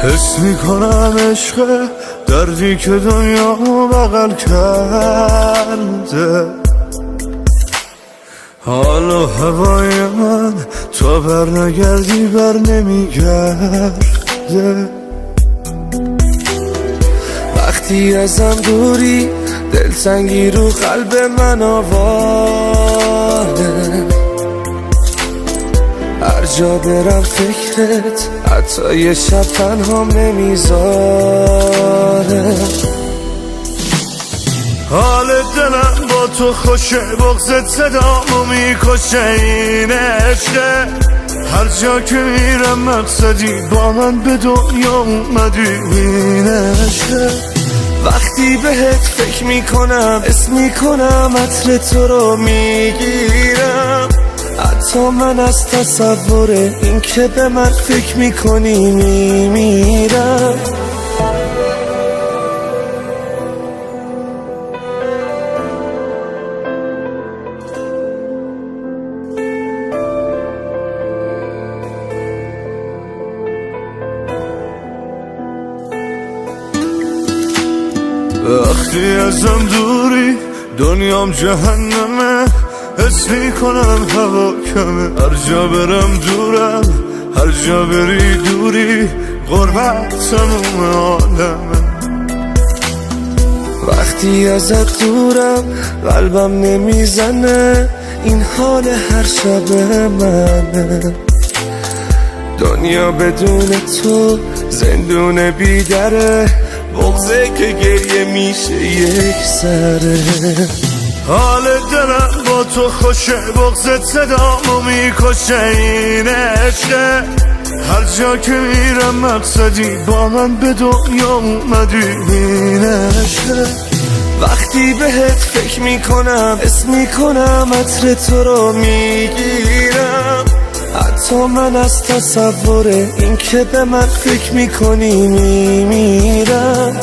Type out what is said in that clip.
حس میکنم عشق دردی که دنیا بغل کرده، حال و هوای من تا بر نگردی بر نمیگرده. وقتی ازم دوری دلتنگی رو قلب من آواره، هر جا برم فکرت حتی یه شب تنهام نمیذاره. حال دلم با تو خوشه، بغضت صدامو میکشه، این عشقه. هر جا که میرم مقصدی با من به دنیا اومدی، این عشقه. وقتی بهت فکر میکنم اسم میکنم عطر تو رو میگیرم، حتی من از تصور این که به من فکر میکنی میمیرم. وقتی ازم دوری دنیام جهنمه، حس میکنم هوا کمه، هر جا برم دورم، هر جا بری دوری، غربت تموم عالمه. وقتی ازت دورم قلبم نمیزنه، این حال هر شب منه. دنیا بدون تو زندون بیدره، بغضه که گریه میشه یک سره. حال دلم با تو خوشه، بغضت صدامو میکشه، این عشقه. هر جا که میرم مقصدی با من به دنیا اومدی، این عشقه. وقتی بهت فکر میکنم اسم میکنم عطر تو رو میگیرم، حتی من از تصور این که به من فکر میکنی میمیرم.